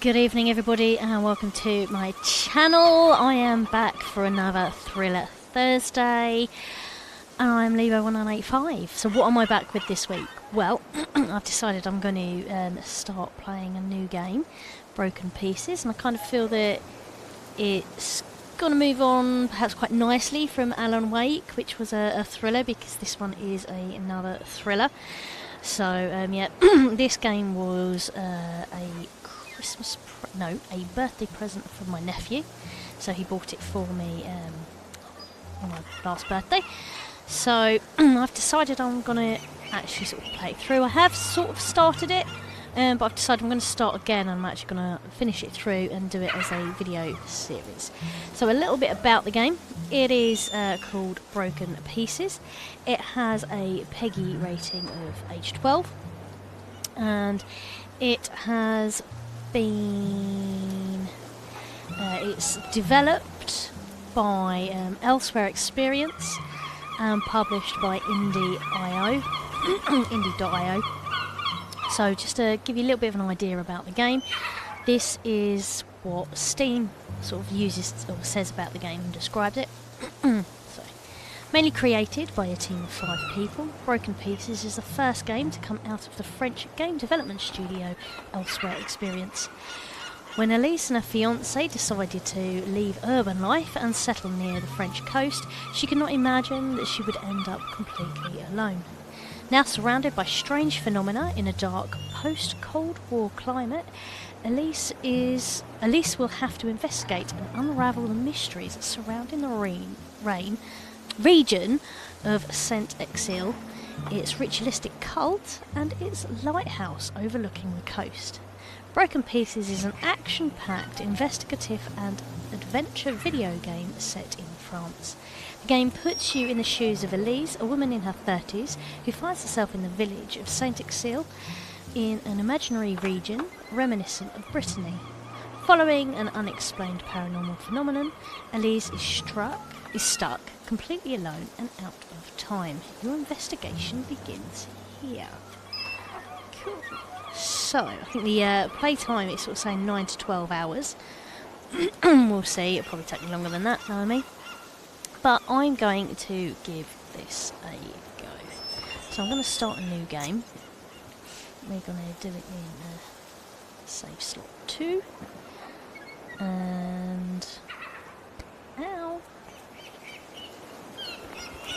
Good evening everybody and welcome to my channel. I am back for another Thriller Thursday and I'm Levo1985. So what am I back with this week? Well, I've decided I'm going to start playing a new game, Broken Pieces, and I kind of feel that it's going to move on perhaps quite nicely from Alan Wake, which was a thriller, because this one is another thriller. So yeah, this game was a birthday present from my nephew. So he bought it for me on my last birthday. So I've decided I'm going to actually sort of play it through. I have sort of started it, but I've decided I'm going to start again and I'm actually going to finish it through and do it as a video series. So a little bit about the game. It is called Broken Pieces. It has a PEGI rating of age 12 and it has been it's developed by Elsewhere Experience and published by Indie.io. Indie.io. So just to give you a little bit of an idea about the game, this is what Steam sort of uses or says about the game and describes it. So, mainly created by a team of 5 people, Broken Pieces is the first game to come out of the French game development studio Elsewhere Experience. When Elise and her fiancé decided to leave urban life and settle near the French coast, she could not imagine that she would end up completely alone. Now surrounded by strange phenomena in a dark post-Cold War climate, Elise will have to investigate and unravel the mysteries surrounding the region of Saint-Exil, its ritualistic cult and its lighthouse overlooking the coast. Broken Pieces is an action-packed, investigative and adventure video game set in France. The game puts you in the shoes of Elise, a woman in her 30s who finds herself in the village of Saint-Exil in an imaginary region reminiscent of Brittany. Following an unexplained paranormal phenomenon, Elise is stuck completely alone and out of time. Your investigation begins here. Cool. So, I think the playtime is sort of saying 9 to 12 hours. We'll see, it'll probably take me longer than that, knowing me. But I'm going to give this a go. So I'm going to start a new game. We're going to do it in save slot 2. And... ow!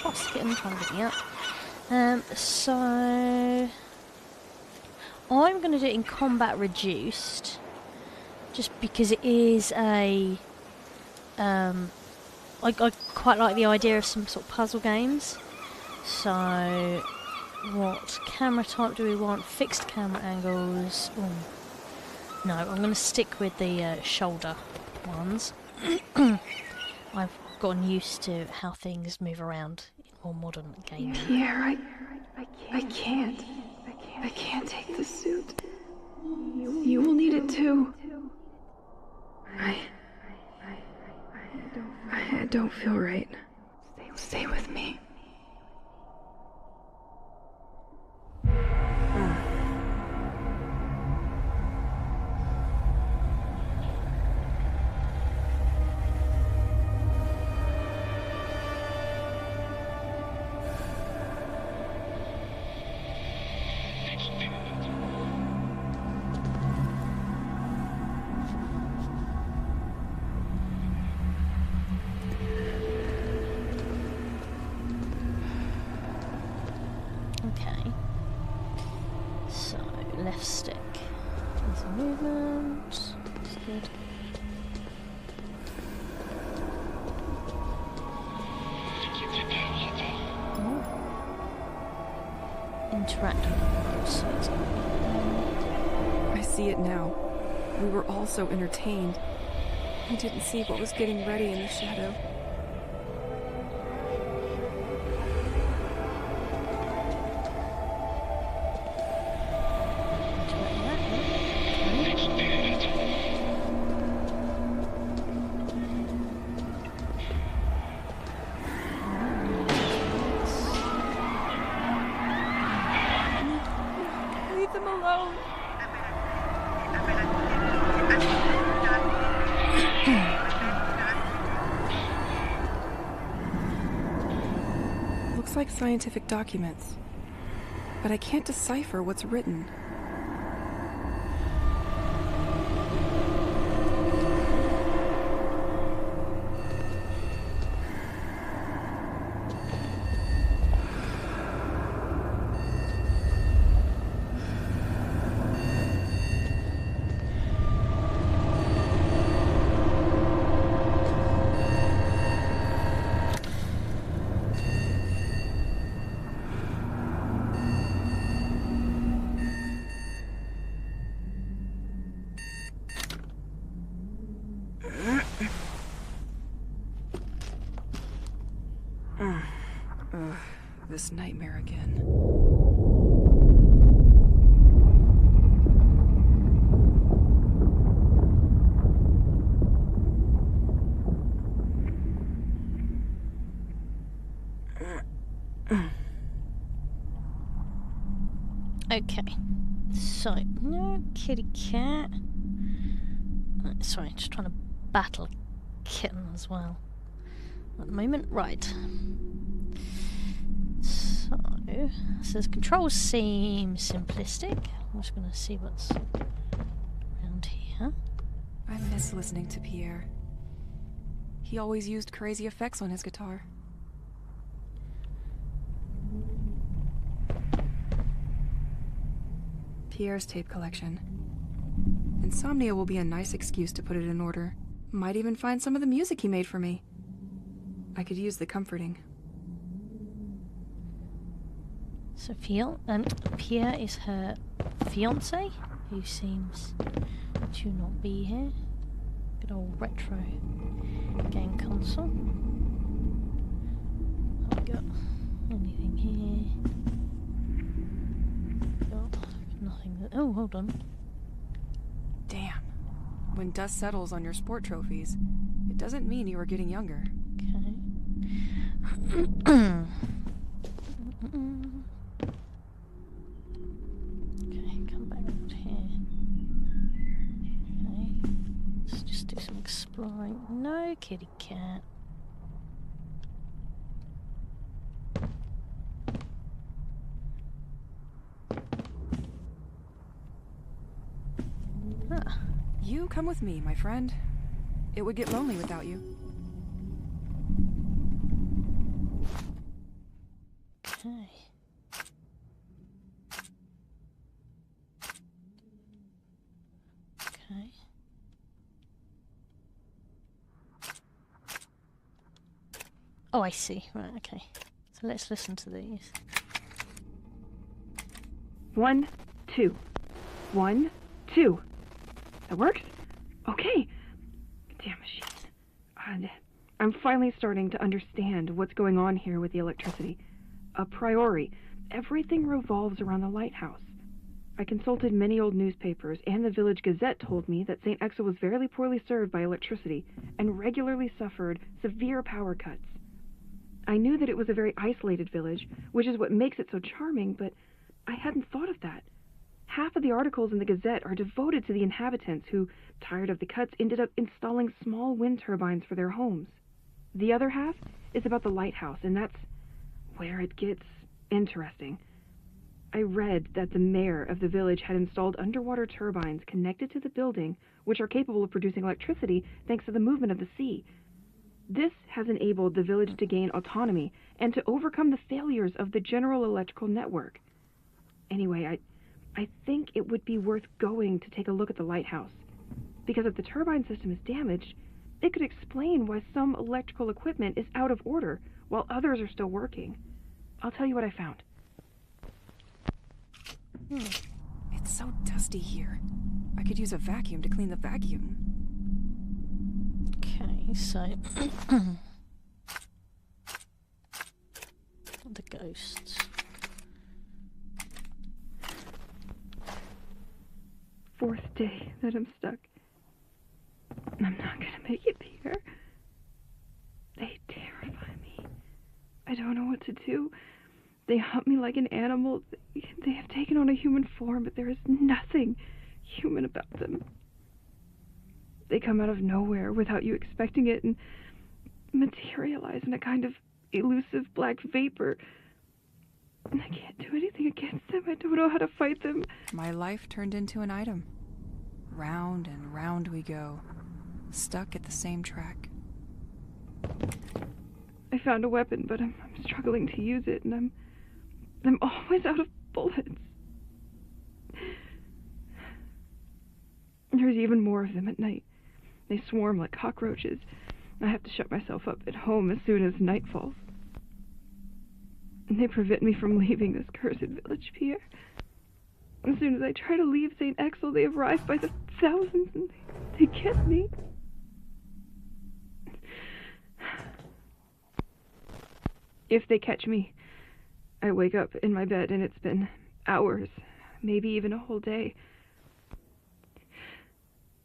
Boss, get in front of me up. So... I'm going to do it in combat reduced, just because it is a... I quite like the idea of some sort of puzzle games. So, what camera type do we want? Fixed camera angles. Ooh. No, I'm going to stick with the shoulder ones. I've gotten used to how things move around in more modern gaming. Pierre, I can't take the suit. You will need it too. I don't feel right. Stay with me. Okay, so left stick is a movement, that's good. Oh. Interact with the so it's I see it now. We were all so entertained. I didn't see what was getting ready in the shadow. Leave them alone. like scientific documents, but I can't decipher what's written. This nightmare again. Okay, so no kitty cat. Sorry, just trying to battle a kitten as well at the moment. Right. So, says controls seem simplistic. I'm just going to see what's around here. I miss listening to Pierre. He always used crazy effects on his guitar. Pierre's tape collection. Insomnia will be a nice excuse to put it in order. Might even find some of the music he made for me. I could use the comforting. So Pierre is her fiance, who seems to not be here. Good old retro game console. Have we got anything here? Nothing. Oh, hold on. Damn. When dust settles on your sport trophies, it doesn't mean you are getting younger. Okay. Okay, come back around here. Okay. Let's just do some exploring. No kitty cat. Ah. You come with me, my friend. It would get lonely without you. Okay. Okay. Oh, I see. Right, okay. So let's listen to these. 1, 2. 1, 2. That works? Okay. Damn machines. I'm finally starting to understand what's going on here with the electricity. A priori, everything revolves around the lighthouse. I consulted many old newspapers, and the village gazette told me that St. Exa was very poorly served by electricity and regularly suffered severe power cuts. I knew that it was a very isolated village, which is what makes it so charming, but I hadn't thought of that. Half of the articles in the Gazette are devoted to the inhabitants who, tired of the cuts, ended up installing small wind turbines for their homes. The other half is about the lighthouse, and that's where it gets interesting. I read that the mayor of the village had installed underwater turbines connected to the building, which are capable of producing electricity thanks to the movement of the sea. This has enabled the village to gain autonomy and to overcome the failures of the general electrical network. Anyway, I think it would be worth going to take a look at the lighthouse, because if the turbine system is damaged, it could explain why some electrical equipment is out of order while others are still working. I'll tell you what I found. It's so dusty here. I could use a vacuum to clean the vacuum. Okay, so the ghosts. Fourth day that I'm stuck. I'm not gonna make it, Peter. They terrify me. I don't know what to do. They hunt me like an animal. They have taken on a human form, but there is nothing human about them. They come out of nowhere without you expecting it and materialize in a kind of elusive black vapor I can't do anything against them. I don't know how to fight them. My life turned into an item. Round and round we go, stuck at the same track. I found a weapon, but I'm struggling to use it, and I'm always out of bullets. There's even more of them at night. They swarm like cockroaches. I have to shut myself up at home as soon as night falls. And they prevent me from leaving this cursed village, Pierre. As soon as I try to leave St. Axel, they arrive by the thousands and they get me. If they catch me, I wake up in my bed and it's been hours, maybe even a whole day.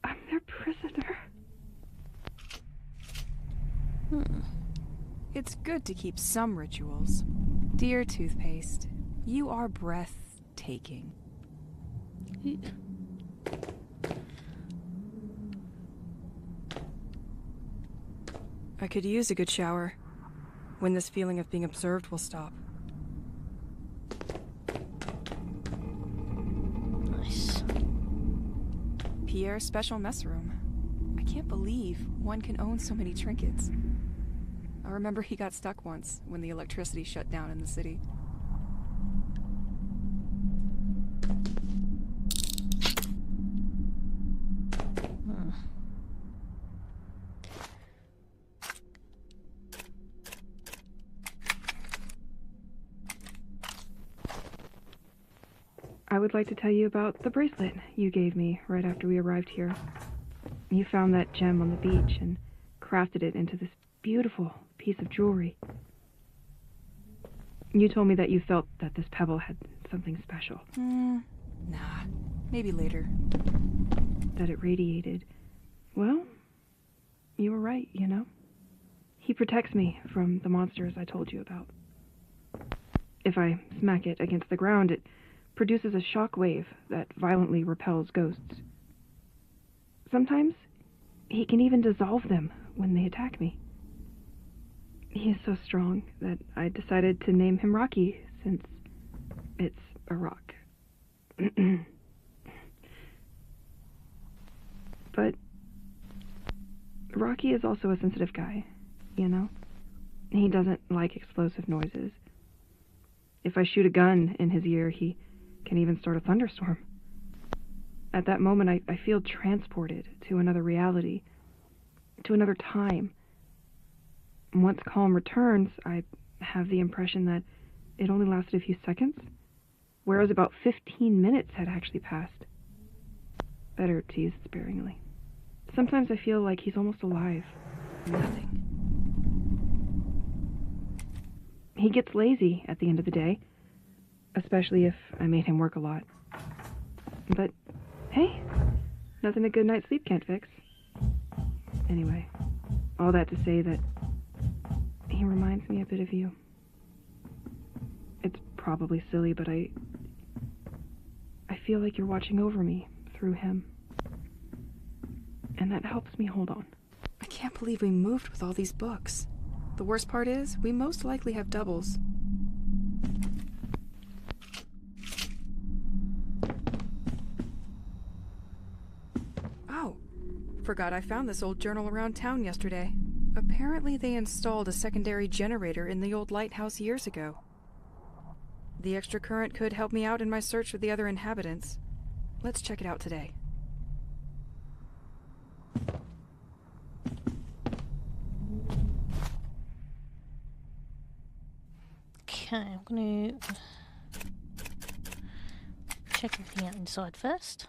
I'm their prisoner. It's good to keep some rituals. Dear toothpaste, you are breathtaking. I could use a good shower. When this feeling of being observed will stop. Nice. Pierre's special mess room. I can't believe one can own so many trinkets. I remember he got stuck once when the electricity shut down in the city. I would like to tell you about the bracelet you gave me right after we arrived here. You found that gem on the beach and crafted it into this beautiful piece of jewelry. You told me that you felt that this pebble had something special. Nah, maybe later. That it radiated. Well, you were right, you know? He protects me from the monsters I told you about. If I smack it against the ground, it produces a shock wave that violently repels ghosts. Sometimes, he can even dissolve them when they attack me. He is so strong that I decided to name him Rocky, since it's a rock. But Rocky is also a sensitive guy, you know? He doesn't like explosive noises. If I shoot a gun in his ear, he can even start a thunderstorm. At that moment, I feel transported to another reality, to another time. Once calm returns, I have the impression that it only lasted a few seconds, whereas about 15 minutes had actually passed. Better teased sparingly. Sometimes I feel like he's almost alive. Nothing. He gets lazy at the end of the day, especially if I made him work a lot. But, hey, nothing a good night's sleep can't fix. Anyway, all that to say that he reminds me a bit of you. It's probably silly, but I feel like you're watching over me through him. And that helps me hold on. I can't believe we moved with all these books. The worst part is, we most likely have doubles. Oh, forgot I found this old journal around town yesterday. Apparently they installed a secondary generator in the old lighthouse years ago. The extra current could help me out in my search for the other inhabitants. Let's check it out today. Okay, I'm going to check everything out inside first.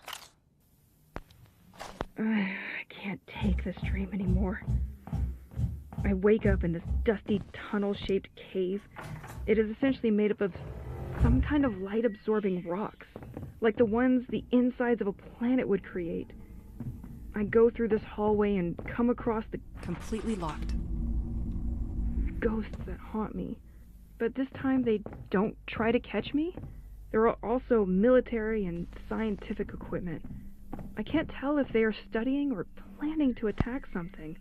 I can't take this dream anymore. I wake up in this dusty, tunnel-shaped cave. It is essentially made up of some kind of light-absorbing rocks, like the ones the insides of a planet would create. I go through this hallway and come across the Completely locked. ghosts that haunt me. But this time they don't try to catch me. There are also military and scientific equipment. I can't tell if they are studying or planning to attack something.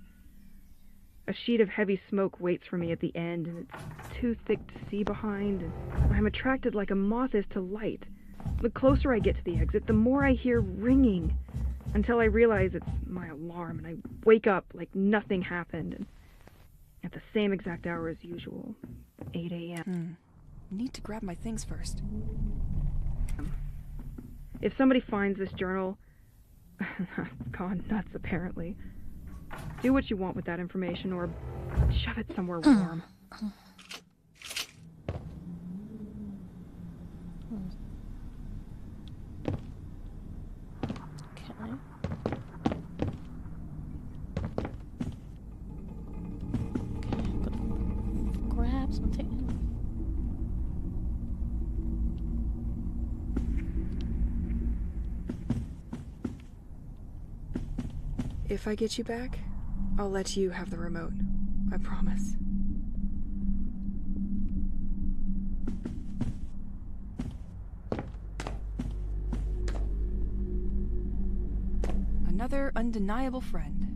A sheet of heavy smoke waits for me at the end, and it's too thick to see behind, and I'm attracted like a moth is to light. The closer I get to the exit, the more I hear ringing, until I realize it's my alarm, and I wake up like nothing happened, and at the same exact hour as usual, 8 a.m. Need to grab my things first. If somebody finds this journal, I've gone nuts apparently. Do what you want with that information, or shove it somewhere warm. Okay. Grab something. If I get you back, I'll let you have the remote. I promise. Another undeniable friend.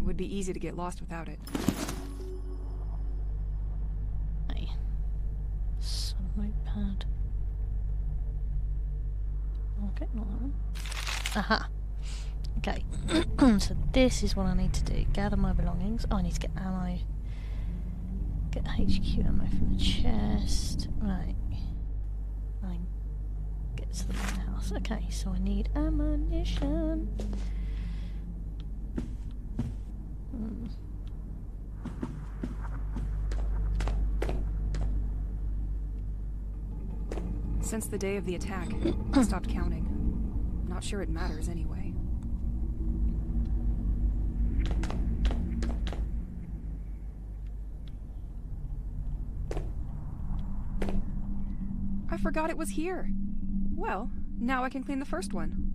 It would be easy to get lost without it. Hey. Some notepad. Okay, not that one. Aha. Okay. So this is what I need to do. Gather my belongings. Oh, I need to get ammo. Get HQ ammo from the chest. Right. I get to the lighthouse. Okay, so I need ammunition. Since the day of the attack, I stopped counting. Not sure it matters anyway. I forgot it was here. Well, now I can clean the first one.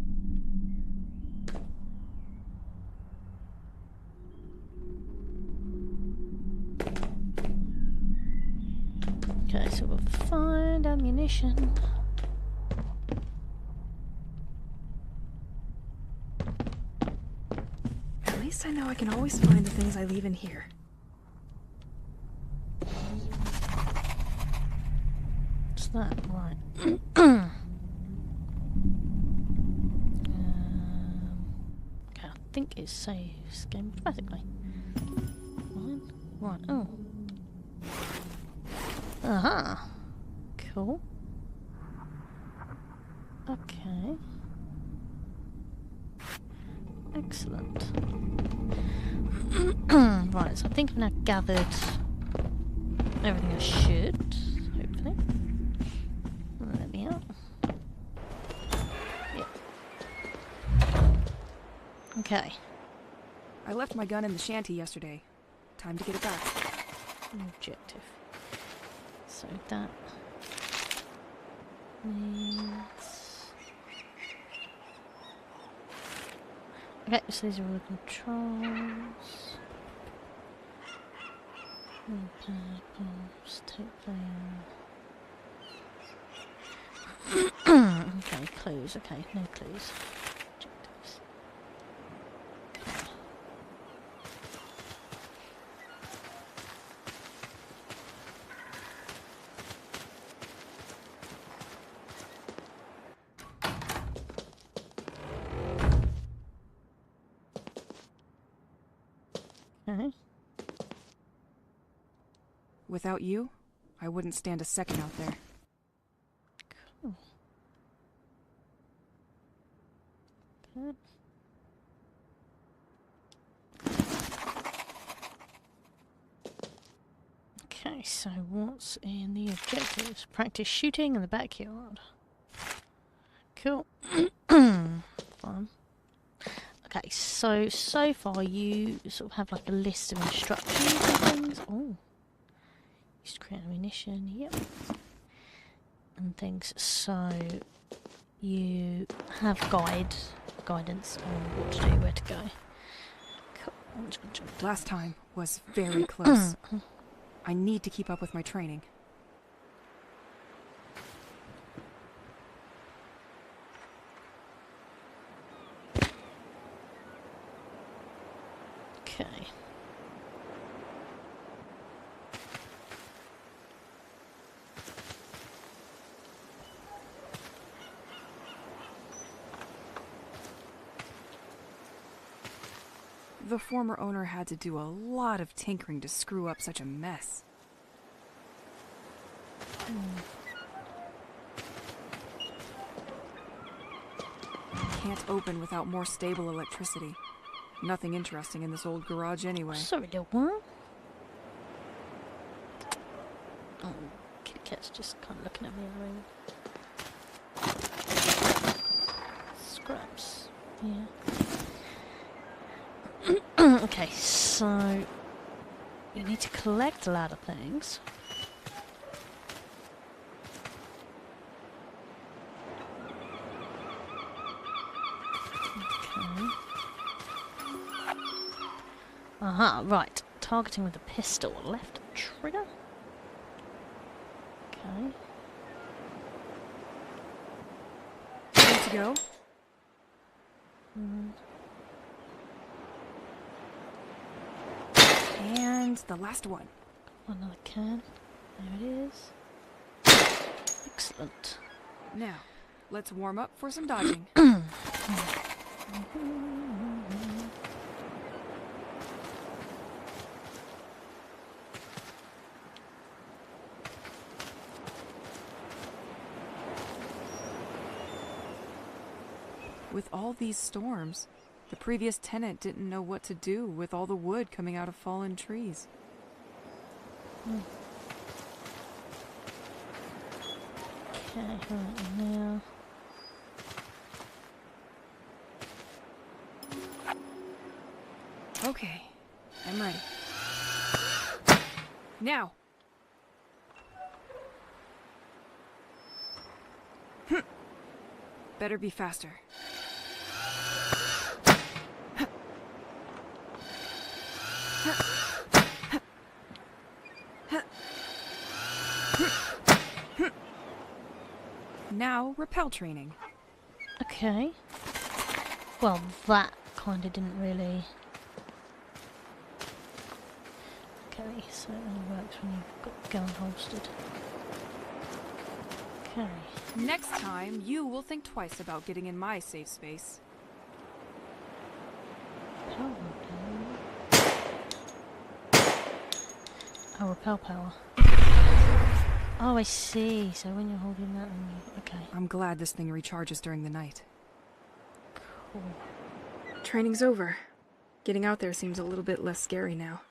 Okay, so we'll find ammunition. At least I know I can always find the things I leave in here. What's that? Right. Okay, I think it saves game automatically. Right. Oh. Aha. Cool. Okay. Excellent. Right, so I think I've now gathered everything I should, hopefully. Let me out. Yep. Okay. I left my gun in the shanty yesterday. Time to get it back. Objective. So that means... Okay, so these are all the controls. Just take the... Okay, clues. Okay, no clues. Objectives. Okay. Without you, I wouldn't stand a second out there. Cool. Good. Okay, so what's in the objectives? Practice shooting in the backyard. Cool. Fun. Okay, so far you sort of have like a list of instructions and things. Oh. Used to create ammunition, yep. And things, so you have guidance on what to do, where to go. Cool. Last time was very close. I need to keep up with my training. Okay. The former owner had to do a lot of tinkering to screw up such a mess. Can't open without more stable electricity. Nothing interesting in this old garage anyway. Sorry, little one. Oh, Kit Kat's just kind of looking at me at the moment. Scraps. Yeah. Okay, so you need to collect a lot of things. Okay. Aha, right. Targeting with a pistol. Left trigger. Okay. Ready to go? And the last one. Another can. There it is. Excellent. Now, let's warm up for some dodging. With all these storms, the previous tenant didn't know what to do with all the wood coming out of fallen trees. Okay, right now. Okay, I'm ready. Now! Better be faster. Now, rappel training. Okay. Well, that kind of didn't really... Okay, so it only works when you've got the gun holstered. Okay. Next time, you will think twice about getting in my safe space. Oh, repel power. Oh, I see. So when you're holding that, and you... Okay. I'm glad this thing recharges during the night. Cool. Training's over. Getting out there seems a little bit less scary now.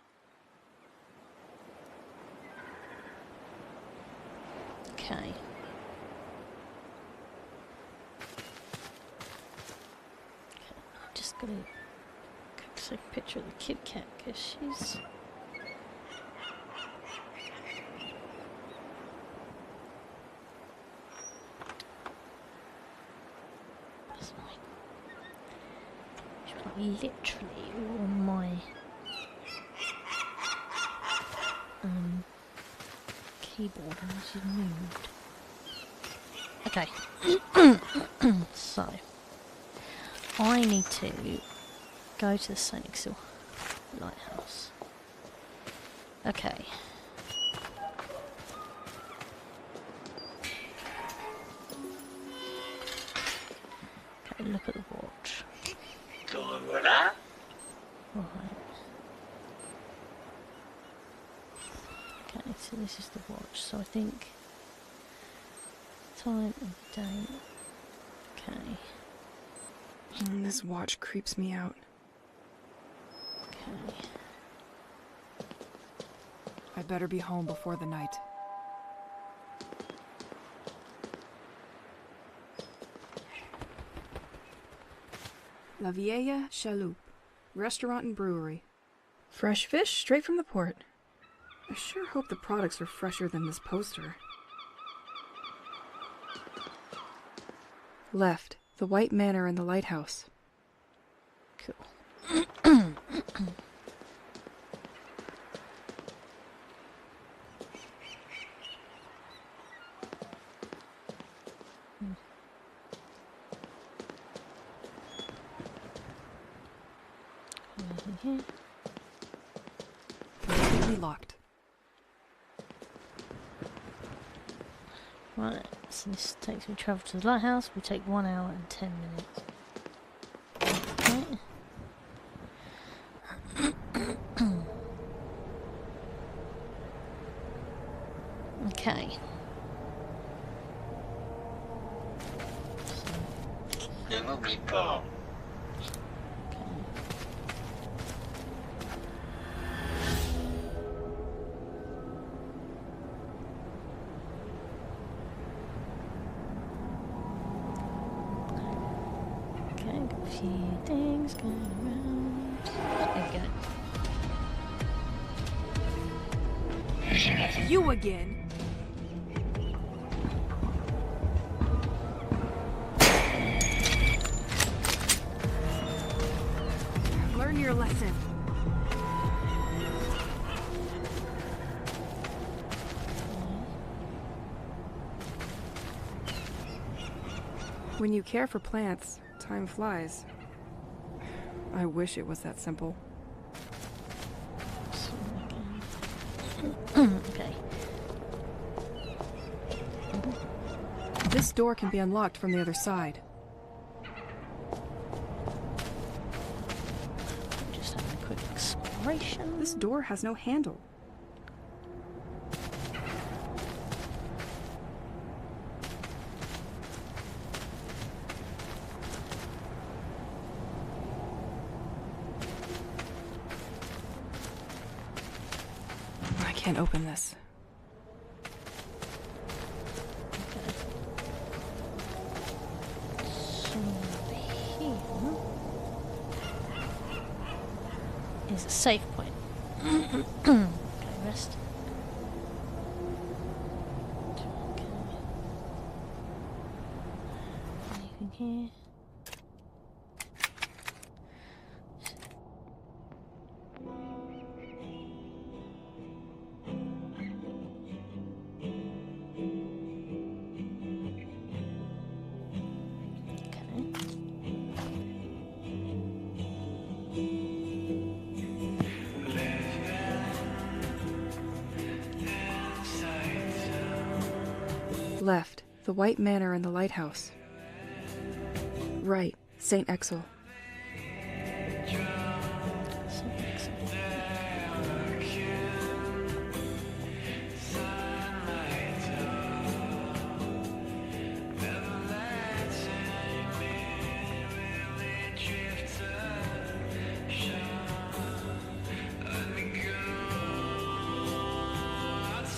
Okay. I'm just gonna take a picture of the Kit Kat because she's... literally on my keyboard and she's moved. Okay. So I need to go to the Sonic Lighthouse. Okay. Okay, look at the watch. Right. Okay, so this is the watch. So I think time and date. Okay. This watch creeps me out. Okay. I better be home before the night. La Vieja Chaloupe, restaurant and brewery. Fresh fish straight from the port. I sure hope the products are fresher than this poster. Left, the White Manor and the lighthouse. Cool. Here. Completely locked. Right, so this takes me travel to the lighthouse. We take 1 hour and 10 minutes. Okay. Ne m'oublie pas. Okay, got a few things going around. There we go. You again? Learn your lesson. When you care for plants, time flies. I wish it was that simple. Okay. This door can be unlocked from the other side. Just having a quick exploration. This door has no handle. I can't open this. So here is a safe point. Okay, rest. Okay. Anything here? Left, the White Manor and the lighthouse. Right, St. Exel.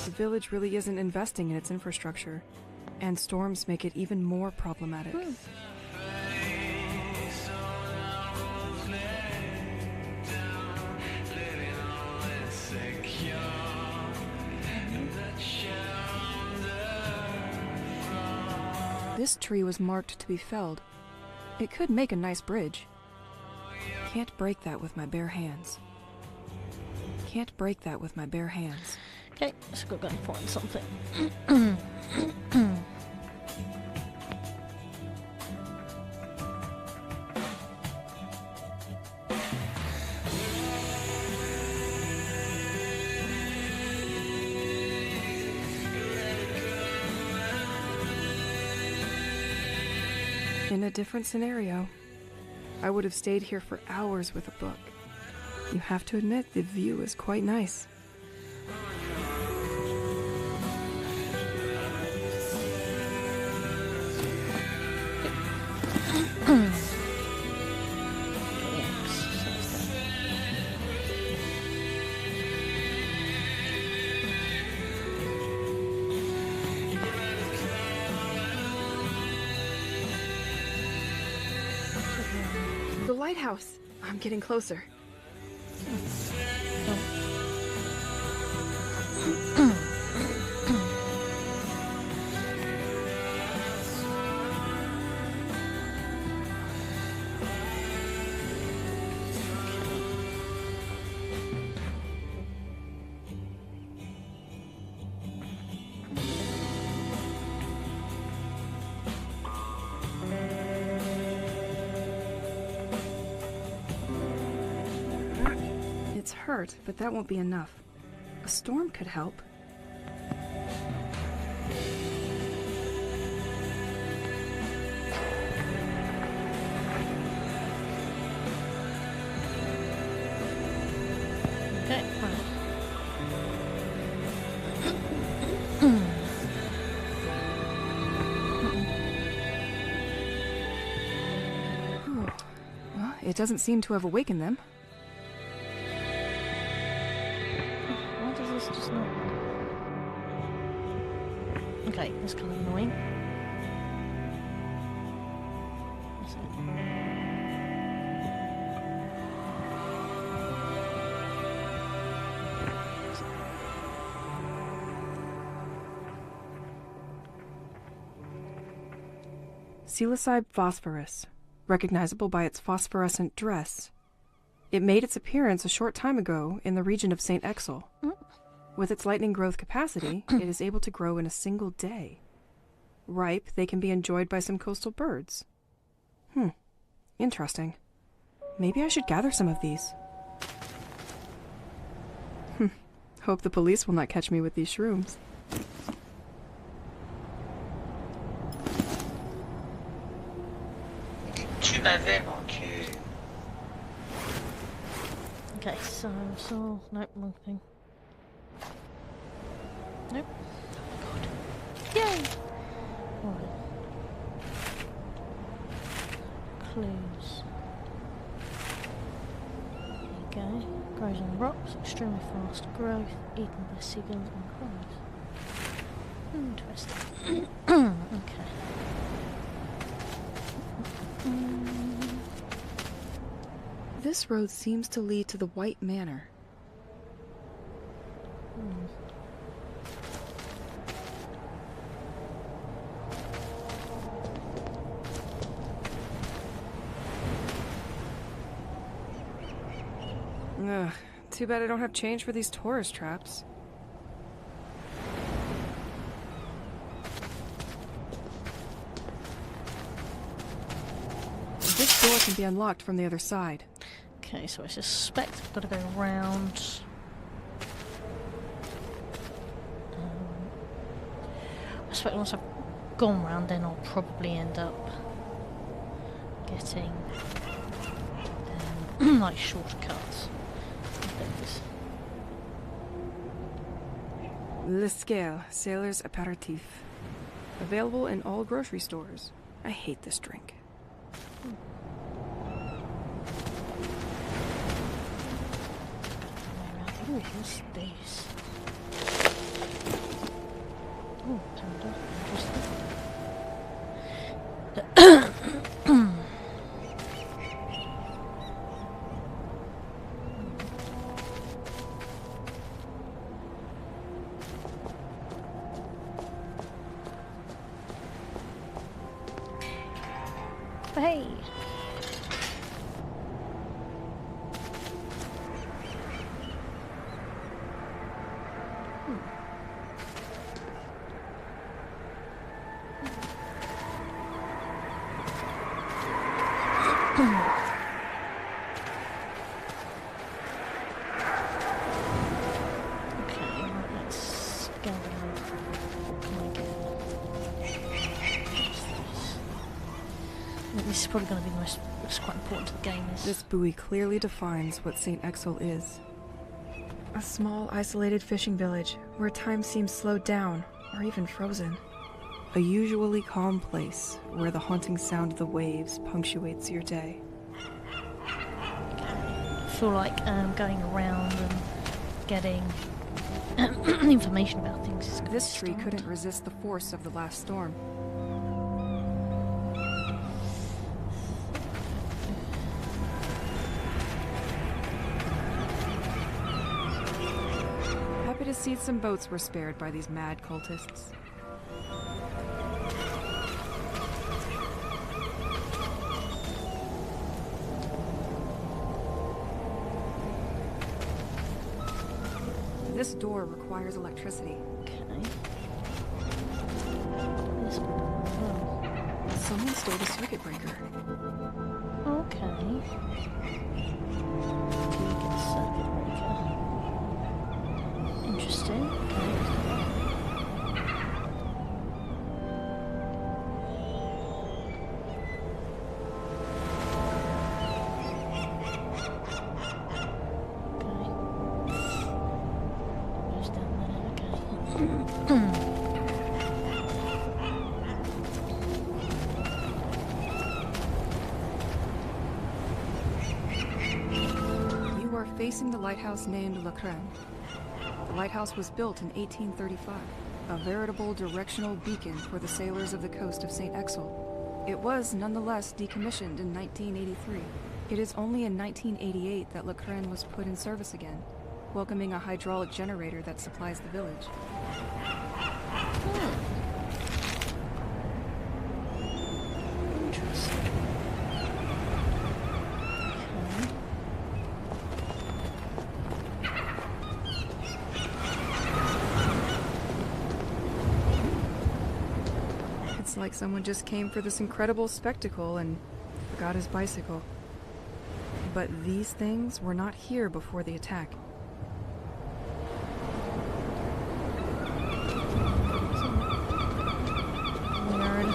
The village really isn't investing in its infrastructure, and storms make it even more problematic. This tree was marked to be felled. It could make a nice bridge. Can't break that with my bare hands. Can't break that with my bare hands. Okay, let's go and find something. In a different scenario, I would have stayed here for hours with a book. You have to admit, the view is quite nice. The lighthouse! I'm getting closer. It's hurt, but that won't be enough. A storm could help. Okay, right. It doesn't seem to have awakened them. Why does this just not... Okay, that's kind of annoying. What's it? Psilocybe phosphorus, recognizable by its phosphorescent dress. It made its appearance a short time ago in the region of St. Exel. With its lightning growth capacity, it is able to grow in a single day. Ripe, they can be enjoyed by some coastal birds. Interesting. Maybe I should gather some of these. Hope the police will not catch me with these shrooms. Tu m'avais manqué. Okay, so... Nope, wrong thing. Nope. Oh god. Yay! Right. Clues. There you go. Grows on rocks, extremely fast growth, eaten by seagulls and crows. Interesting. Okay. This road seems to lead to the White Manor. Ugh, too bad I don't have change for these tourist traps. This door can be unlocked from the other side. Okay, so I suspect I've got to go around. I suspect once I've gone round, then I'll probably end up getting like shortcuts and things. Le Scale, Sailor's Aperitif. Available in all grocery stores. I hate this drink. Ooh, what's this? Ooh, panda. Interesting. Hey! This is probably going to be the most, it's quite important to the game. This buoy clearly defines what St. Exel is. A small, isolated fishing village where time seems slowed down, or even frozen. A usually calm place where the haunting sound of the waves punctuates your day. I feel like going around and getting information about things is good. This tree couldn't resist the force of the last storm. Happy to see some boats were spared by these mad cultists. This door requires electricity. Okay. This one. Someone stole the circuit breaker. Okay. Vegan circuit breaker. Interesting. Okay. facing the lighthouse named Le Crane. The lighthouse was built in 1835, a veritable directional beacon for the sailors of the coast of St. Exel. It was nonetheless decommissioned in 1983. It is only in 1988 that Le Crane was put in service again, welcoming a hydraulic generator that supplies the village. Interesting. It's like someone just came for this incredible spectacle and forgot his bicycle. But these things were not here before the attack. Weird.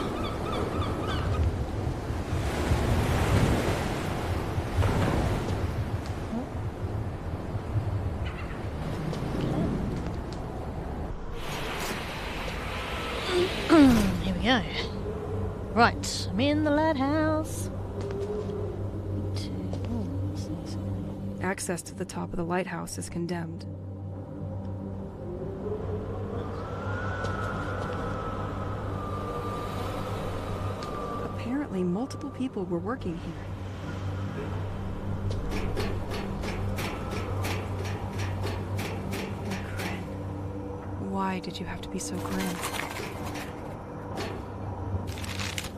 Here we go. Right, I'm in the lighthouse. Access to the top of the lighthouse is condemned. Apparently, multiple people were working here. Why did you have to be so grim?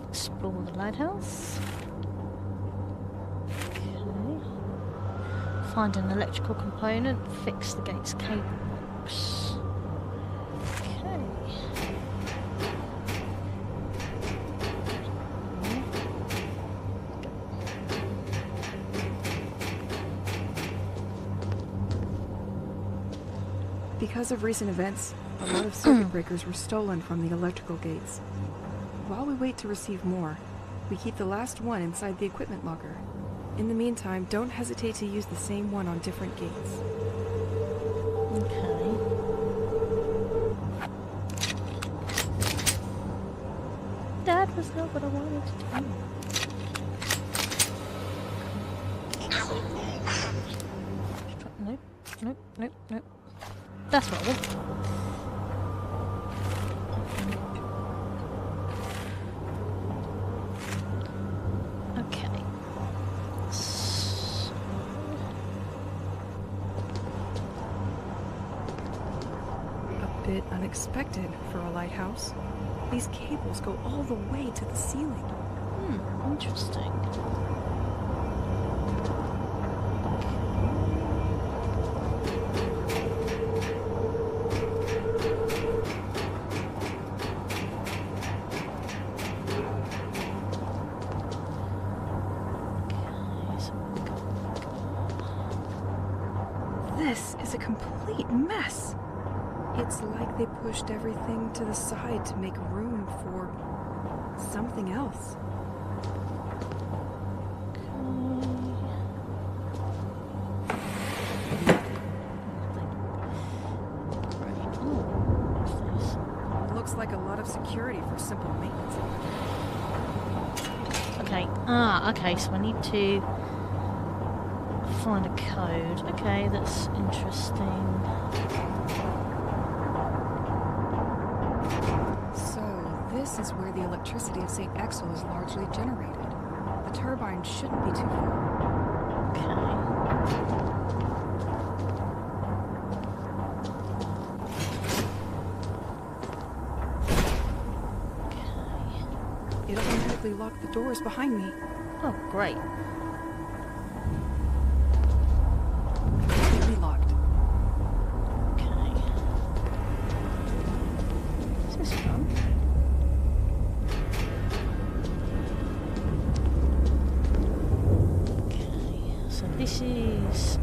Explore the lighthouse. Okay. Find an electrical component. Fix the gate's cable box. Okay. Because of recent events, a lot of circuit breakers were stolen from the electrical gates. While we wait to receive more, we keep the last one inside the equipment locker. In the meantime, don't hesitate to use the same one on different gates. Okay. That was not what I wanted to do. Nope, nope, nope, nope. That's what I want. Okay. A bit unexpected for a lighthouse. These cables go all the way to the ceiling. Interesting. This is a complete mess. It's like they pushed everything to the side to make room for something else. Looks like a lot of security for simple maintenance. Okay. Okay, so I need to find a code. Okay, that's interesting. So, this is where the electricity of St. Exel is largely generated. The turbine shouldn't be too far. Okay. It automatically locked the doors behind me. Oh, great. Completely locked. Okay. This is fun. Okay, so this is...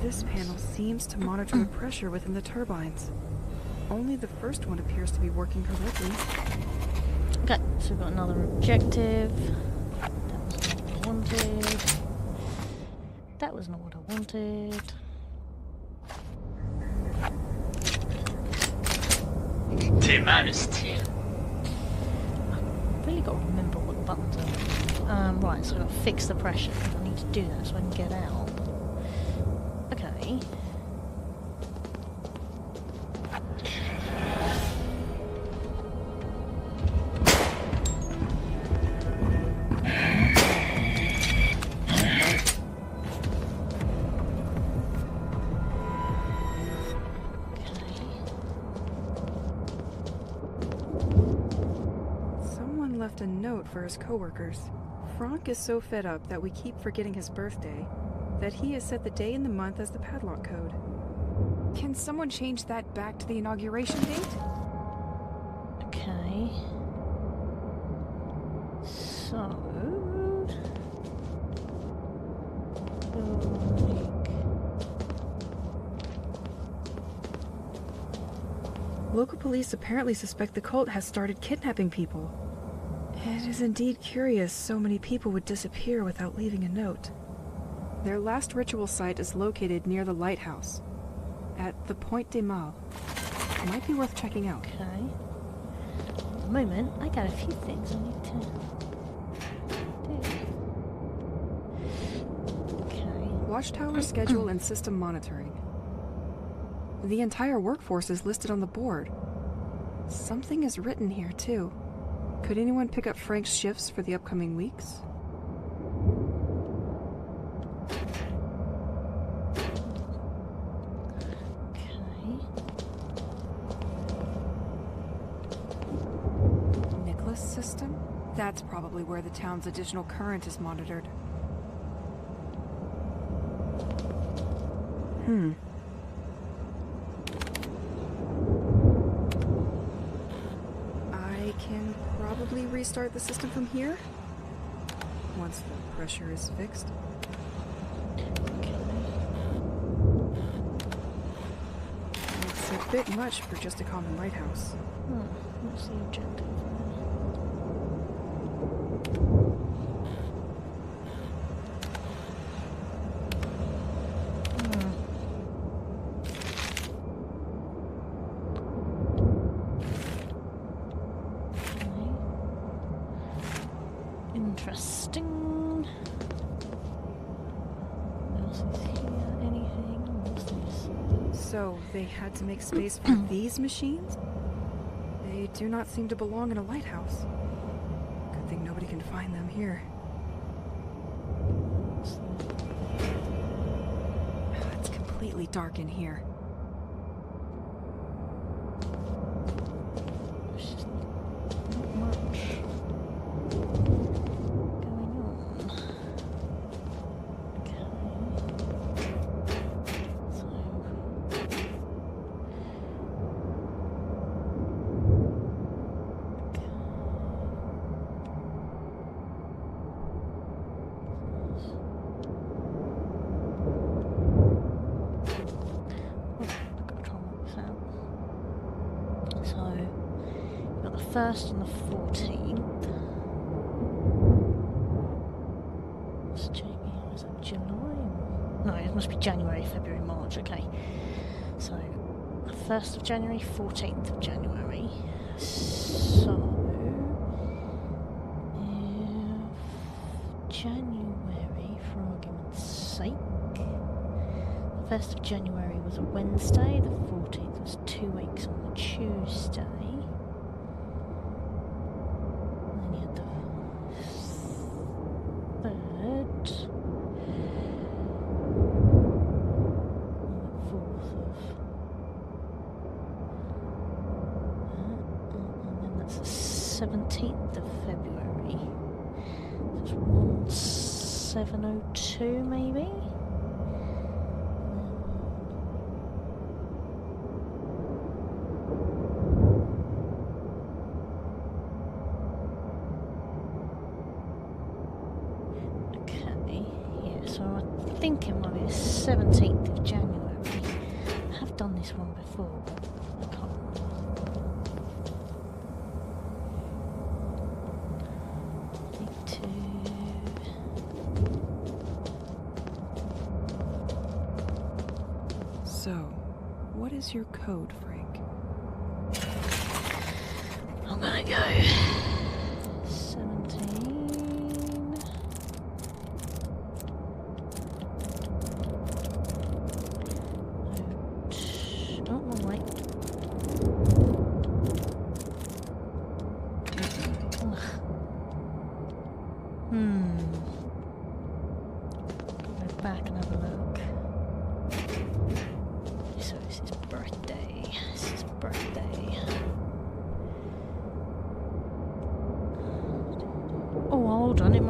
This panel seems to monitor the pressure within the turbines. Only the first one appears to be working correctly. Okay, so we've got another objective. That was not what I wanted. T'es mal, Steam. I've really got to remember what the buttons are. Right, so I've got to fix the pressure. I need to do that so I can get out. Okay. Someone left a note for his coworkers. Frank is so fed up that we keep forgetting his birthday that he has set the day and the month as the padlock code. Can someone change that back to the inauguration date? Okay. So... Local police apparently suspect the cult has started kidnapping people. It is indeed curious so many people would disappear without leaving a note. Their last ritual site is located near the lighthouse, at the Point des Mâles. Might be worth checking out. Okay. At the moment, I got a few things I need to do. Okay. Watchtower schedule and system monitoring. The entire workforce is listed on the board. Something is written here, too. Could anyone pick up Frank's shifts for the upcoming weeks? Okay. Nicholas system? That's probably where the town's additional current is monitored. I can probably restart the system from here once the pressure is fixed. It's a bit much for just a common lighthouse. What's the objective? Interesting. What else is here? Anything? What's this? So, they had to make space for these machines? They do not seem to belong in a lighthouse. Good thing nobody can find them here. It's completely dark in here. There's just not much going on. Okay. So... So, you've got the 1st and the 14th. What's Jamie? Is that July? No, it must be January, February, March. Okay. So, 1st of January, 14th of January. So, if January, for argument's sake, the 1st of January was a Wednesday, the 14th was 2 weeks on the Tuesday. And then you had the 3rd. And the 4th of... and then that's the 17th of February. That's 1702 maybe? So I think it might be the 17th of January. I have done this one before, but I can't remember. So, what is your code, Frank? I'm gonna go 17.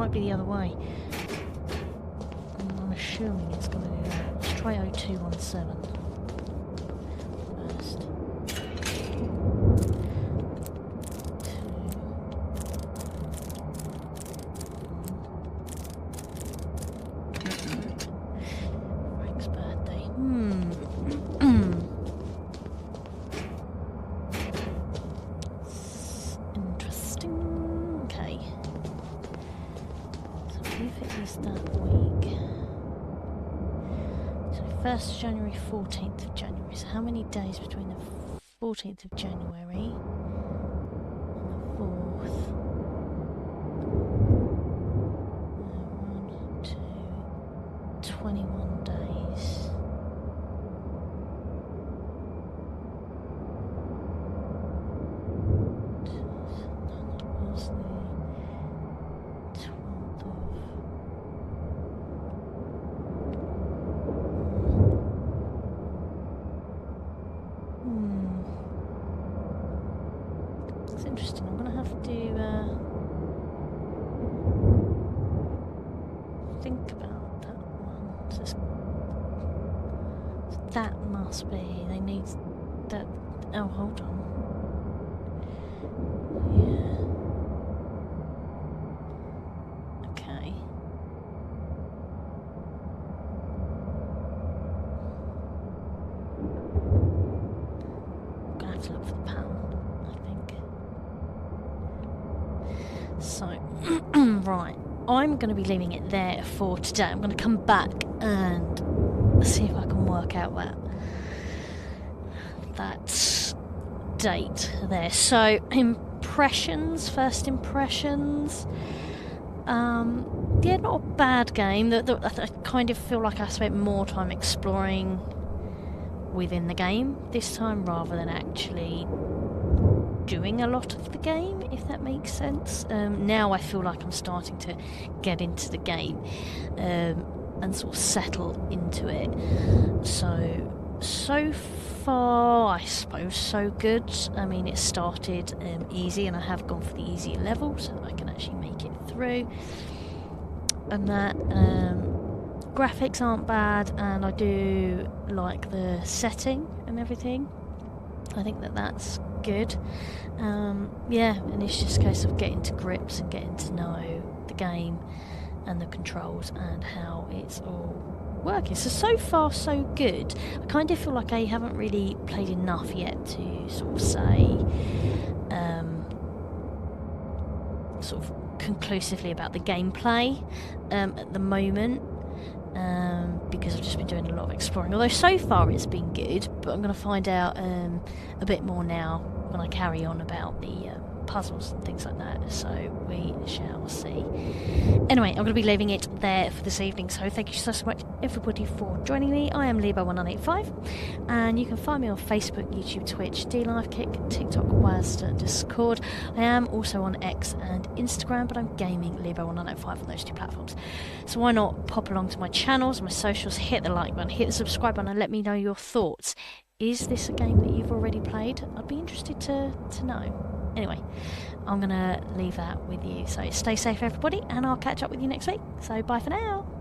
might be the other way. I'm assuming it's going to do that. Let's try 0217 first. Frank's birthday. Interesting. Okay. So if it is that week. So 1st of January, 14th of January. So how many days between the 14th of January and the 4th? 1, 2, 21 days. That was the 12th of... It's interesting. I'm going to have to think about that one. So that must be. They need that. Oh, hold on. Yeah. Okay. I'm going to have to look for the pound, I think. So, right. I'm going to be leaving it there for today. I'm going to come back and see if I can work out that date there. So, impressions, first impressions. Yeah, not a bad game. I kind of feel like I spent more time exploring within the game this time rather than actually doing a lot of the game, if that makes sense. Now I feel like I'm starting to get into the game and sort of settle into it. So far, I suppose, so good. I mean, it started easy, and I have gone for the easier level so that I can actually make it through. And that graphics aren't bad, and I do like the setting and everything. I think that's good. Yeah, and it's just a case of getting to grips and getting to know the game and the controls and how it's all working. So far so good. I kind of feel like I haven't really played enough yet to sort of say sort of conclusively about the gameplay at the moment, because I've just been doing a lot of exploring, although so far it's been good, but I'm going to find out a bit more now when I carry on about the puzzles and things like that, so we shall see. Anyway, I'm going to be leaving it there for this evening, so thank you so much everybody for joining me. I am Lebo1985, and you can find me on Facebook, YouTube, Twitch, DLiveKick, TikTok, Wazda, Discord. I am also on X and Instagram, but I'm gaming Lebo1985 on those two platforms. So why not pop along to my channels, my socials, hit the like button, hit the subscribe button, and let me know your thoughts. Is this a game that you've already played? I'd be interested to know. Anyway, I'm going to leave that with you. So stay safe, everybody, and I'll catch up with you next week. So bye for now.